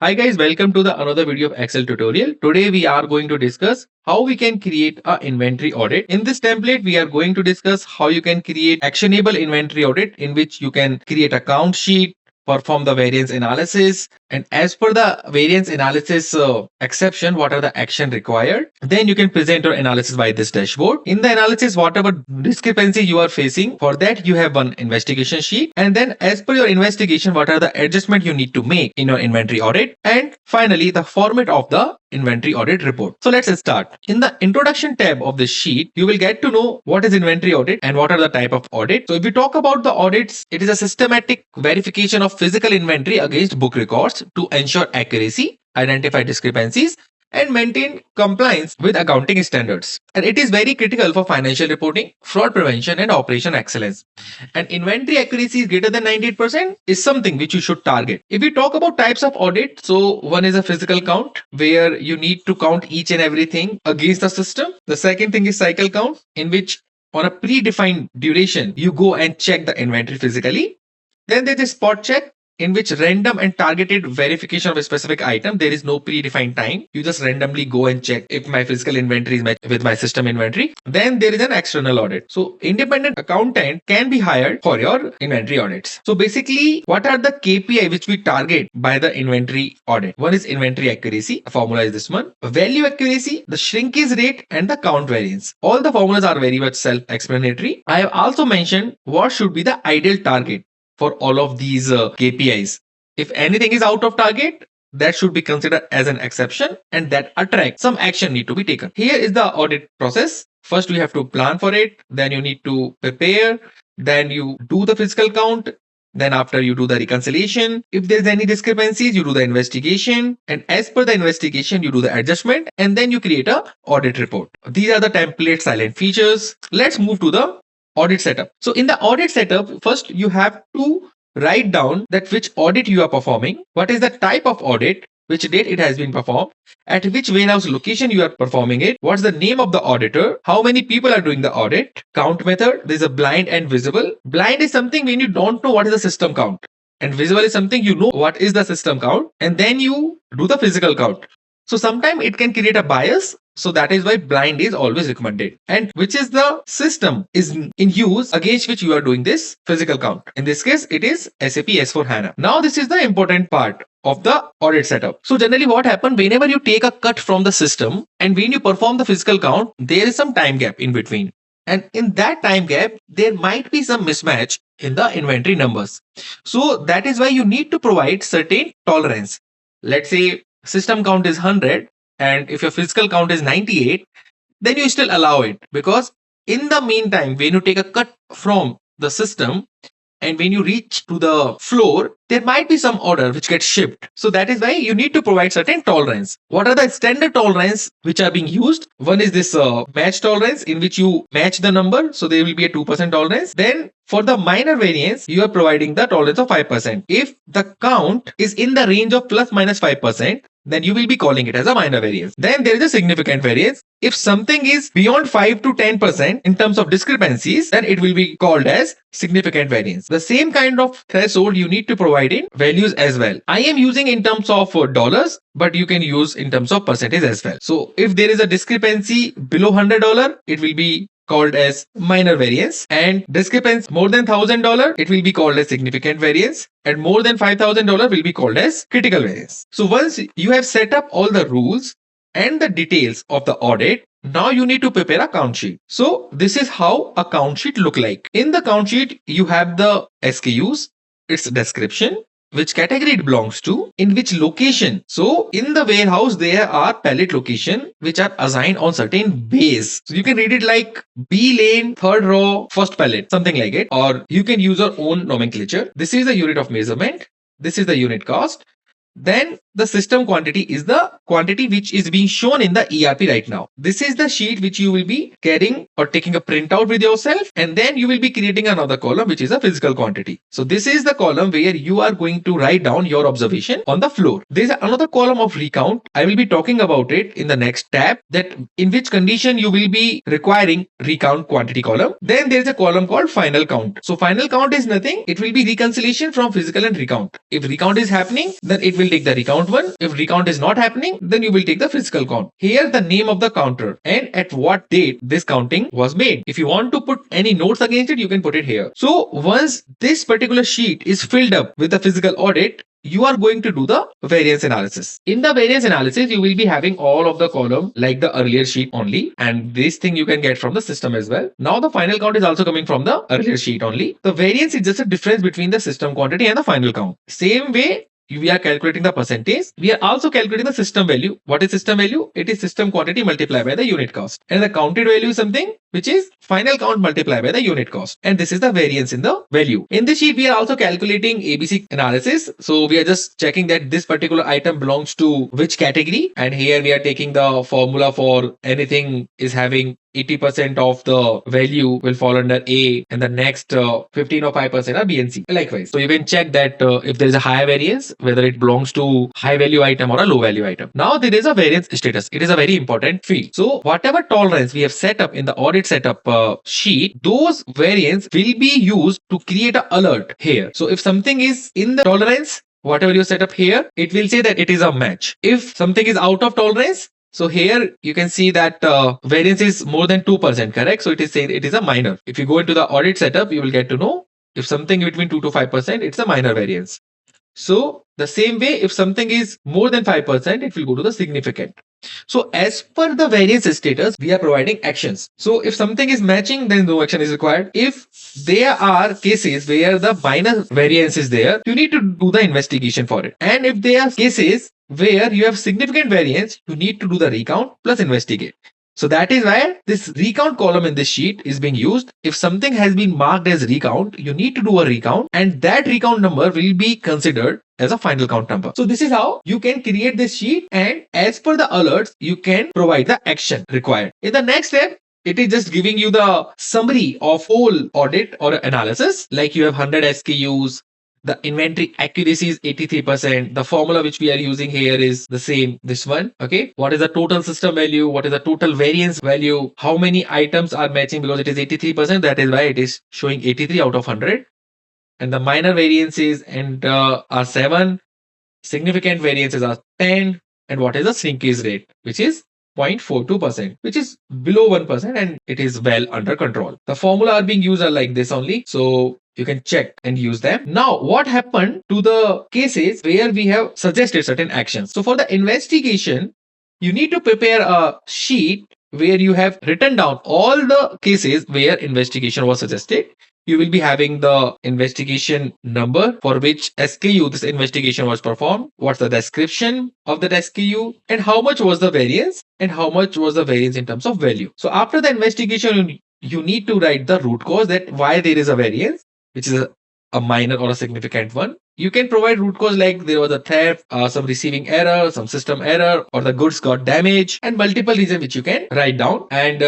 Hi guys, welcome to the another video of Excel tutorial. Today we are going to discuss how we can create a inventory audit. In this template, we are going to discuss how you can create actionable inventory audit in which you can create a count sheet, perform the variance analysis, and as per the variance analysis exception, what are the action required? Then you can present your analysis by this dashboard. In the analysis, whatever discrepancy you are facing, for that you have one investigation sheet. And then as per your investigation, what are the adjustment you need to make in your inventory audit? And finally, the format of the inventory audit report. So let's start. In the introduction tab of this sheet, you will get to know what is inventory audit and what are the type of audit. So if we talk about the audits, it is a systematic verification of physical inventory against book records to ensure accuracy, identify discrepancies, and maintain compliance with accounting standards. And it is very critical for financial reporting, fraud prevention, and operation excellence. And inventory accuracy is greater than 98% is something which you should target. If we talk about types of audit, so one is a physical count where you need to count each and everything against the system. The second thing is cycle count, in which on a predefined duration, you go and check the inventory physically. Then there is spot check, in which random and targeted verification of a specific item. There is no predefined time. You just randomly go and check if my physical inventory is matched with my system inventory. Then there is an external audit. So independent accountant can be hired for your inventory audits. So basically, what are the KPI which we target by the inventory audit? One is inventory accuracy. The formula is this one. Value accuracy, the shrinkage rate, and the count variance. All the formulas are very much self-explanatory. I have also mentioned what should be the ideal target for all of these KPIs. If anything is out of target, that should be considered as an exception and that attract some action need to be taken. Here is the audit process. First, you have to plan for it. Then you need to prepare. Then you do the physical count. Then after you do the reconciliation, if there's any discrepancies, you do the investigation. And as per the investigation, you do the adjustment. And then you create a audit report. These are the template silent features. Let's move to the audit setup. So in the audit setup, first you have to write down that which audit you are performing, what is the type of audit, which date it has been performed, at which warehouse location you are performing it, what's the name of the auditor, how many people are doing the audit, count method. There's a blind and visible. Blind is something when you don't know what is the system count, and visible is something you know what is the system count, and then you do the physical count. So sometimes it can create a bias. So that is why blind is always recommended. And which is the system is in use against which you are doing this physical count. In this case, it is SAP S/4HANA. Now this is the important part of the audit setup. So generally what happens whenever you take a cut from the system and when you perform the physical count, there is some time gap in between. And in that time gap, there might be some mismatch in the inventory numbers. So that is why you need to provide certain tolerance. Let's say system count is 100. And if your physical count is 98, then you still allow it, because in the meantime, when you take a cut from the system and when you reach to the floor, there might be some order which gets shipped. So that is why you need to provide certain tolerance. What are the standard tolerance which are being used? One is this match tolerance, in which you match the number. So there will be a 2% tolerance. Then for the minor variance, you are providing the tolerance of 5%. If the count is in the range of plus minus 5%, then you will be calling it as a minor variance. Then there is a significant variance. If something is beyond 5 to 10% in terms of discrepancies, then it will be called as significant variance. The same kind of threshold you need to provide in values as well. I am using in terms of dollars, but you can use in terms of percentage as well. So if there is a discrepancy below $100, it will be called as minor variance, and discrepancy more than $1,000, it will be called as significant variance, and more than $5,000 will be called as critical variance. So once you have set up all the rules and the details of the audit, now you need to prepare a count sheet. So this is how a count sheet look like. In the count sheet, you have the SKUs, its description, which category it belongs to, in which location. So in the warehouse, there are pallet location which are assigned on certain bays. So you can read it like B lane, third row, first pallet, something like it. Or you can use your own nomenclature. This is the unit of measurement. This is the unit cost. Then the system quantity is the quantity which is being shown in the ERP right now. This is the sheet which you will be carrying or taking a printout with yourself, and then you will be creating another column which is a physical quantity. So this is the column where you are going to write down your observation on the floor. There is another column of recount. I will be talking about it in the next tab, that in which condition you will be requiring recount quantity column. Then there is a column called final count. So final count is nothing. It will be reconciliation from physical and recount. If recount is happening, then it will take the recount recount 1. If recount is not happening, then you will take the physical count. Here the name of the counter and at what date this counting was made. If you want to put any notes against it, you can put it here. So once this particular sheet is filled up with the physical audit, you are going to do the variance analysis. In the variance analysis, you will be having all of the column like the earlier sheet only, and this thing you can get from the system as well. Now the final count is also coming from the earlier sheet only. The variance is just a difference between the system quantity and the final count. Same way, we are calculating the percentage. We are also calculating the system value. What is system value? It is system quantity multiplied by the unit cost. And the counted value is something which is final count multiplied by the unit cost. And this is the variance in the value. In this sheet, we are also calculating ABC analysis. So we are just checking that this particular item belongs to which category. And here we are taking the formula for anything is having 80% of the value will fall under A, and the next 15 or 5% are B and C. Likewise, so you can check that if there is a higher variance, whether it belongs to high value item or a low value item. Now there is a variance status. It is a very important field. So whatever tolerance we have set up in the audit setup sheet, those variance will be used to create an alert here. So if something is in the tolerance, whatever you set up here, it will say that it is a match. If something is out of tolerance, so here you can see that variance is more than 2%, correct? So it is saying it is a minor. If you go into the audit setup, you will get to know if something between 2 to 5%, it's a minor variance. So the same way, if something is more than 5%, it will go to the significant. So as per the variance status, we are providing actions. So if something is matching, then no action is required. If there are cases where the minor variance is there, you need to do the investigation for it. And if there are cases where you have significant variance, you need to do the recount plus investigate. So that is why this recount column in this sheet is being used. If something has been marked as recount, you need to do a recount, and that recount number will be considered as a final count number. So this is how you can create this sheet, and as per the alerts, you can provide the action required. In the next step, it is just giving you the summary of whole audit or analysis. Like you have 100 SKUs, the inventory accuracy is 83%. The formula which we are using here is the same, this one. Okay. What is the total system value? What is the total variance value? How many items are matching? Because it is 83%. That is why it is showing 83 out of 100. And the minor variances and are 7. Significant variances are 10. And what is the shrinkage rate? Which is 0.42%, which is below 1%, and it is well under control. The formula are being used are like this only. So you can check and use them. Now, what happened to the cases where we have suggested certain actions? So for the investigation, you need to prepare a sheet where you have written down all the cases where investigation was suggested. You will be having the investigation number for which SKU this investigation was performed, what's the description of that SKU, and how much was the variance, and how much was the variance in terms of value. So after the investigation, you need to write the root cause, that why there is a variance, which is a minor or a significant one. You can provide root cause like there was a theft, some receiving error, some system error, or the goods got damaged, and multiple reasons which you can write down. And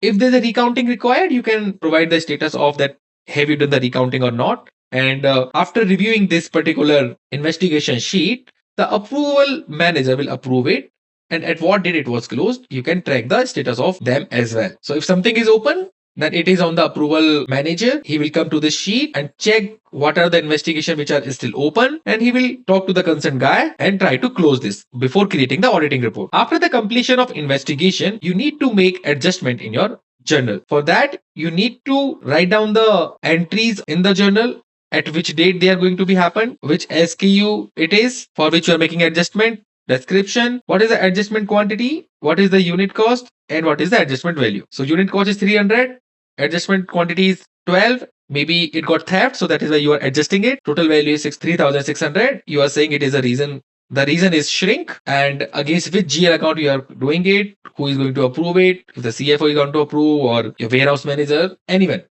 if there's a recounting required, you can provide the status of that. Have you done the recounting or not? And after reviewing this particular investigation sheet, the approval manager will approve it. And at what date it was closed, you can track the status of them as well. So if something is open, then it is on the approval manager. He will come to the sheet and check what are the investigation which are still open, and he will talk to the concerned guy and try to close this before creating the auditing report. After the completion of investigation, you need to make adjustment in your journal. For that, you need to write down the entries in the journal, at which date they are going to be happen, which SKU it is for which you are making adjustment, description, what is the adjustment quantity, what is the unit cost, and what is the adjustment value. So unit cost is 300, adjustment quantity is 12. Maybe it got theft, so that is why you are adjusting it. Total value is 3,600. You are saying it is a reason. The reason is shrink, and against which GL account you are doing it, who is going to approve it, if the CFO is going to approve, or your warehouse manager, anyone.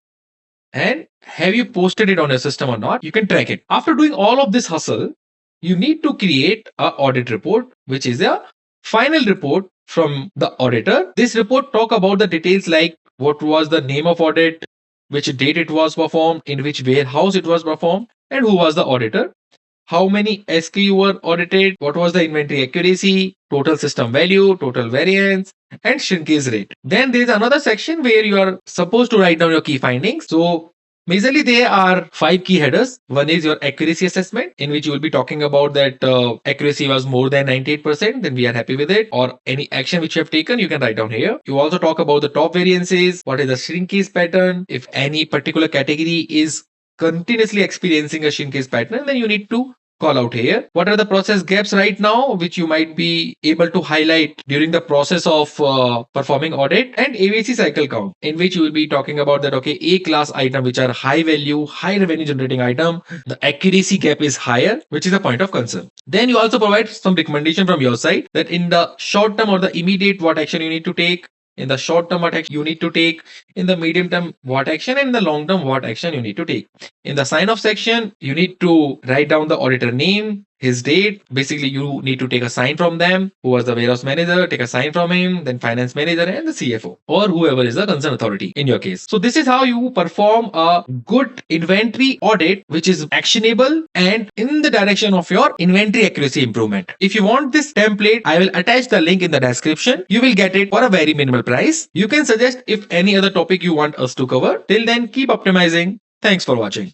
And have you posted it on your system or not? You can track it. After doing all of this hustle, you need to create an audit report, which is a final report from the auditor. This report talk about the details like what was the name of audit, which date it was performed, in which warehouse it was performed, and who was the auditor. How many SKU were audited, what was the inventory accuracy, total system value, total variance, and shrinkage rate. Then there is another section where you are supposed to write down your key findings. So Majorly, there are 5 key headers. One is your accuracy assessment, in which you will be talking about that accuracy was more than 98%, then we are happy with it. Or any action which you have taken, you can write down here. You also talk about the top variances, what is the shrinkage pattern. If any particular category is continuously experiencing a shrinkage pattern, then you need to call out here. What are the process gaps right now, which you might be able to highlight during the process of performing audit, and AVC cycle count, in which you will be talking about that, okay, A class item, which are high value, high revenue generating item, the accuracy gap is higher, which is a point of concern. Then you also provide some recommendation from your side that in the short term or the immediate, what action you need to take. In the short term, what action you need to take. In the medium term, what action. And in the long term, what action you need to take. In the sign off section, you need to write down the auditor name, his date. Basically, you need to take a sign from them. Who was the warehouse manager? Take a sign from him, then finance manager and the CFO, or whoever is the concerned authority in your case. So this is how you perform a good inventory audit, which is actionable and in the direction of your inventory accuracy improvement. If you want this template, I will attach the link in the description. You will get it for a very minimal price. You can suggest if any other topic you want us to cover. Till then, keep optimizing. Thanks for watching.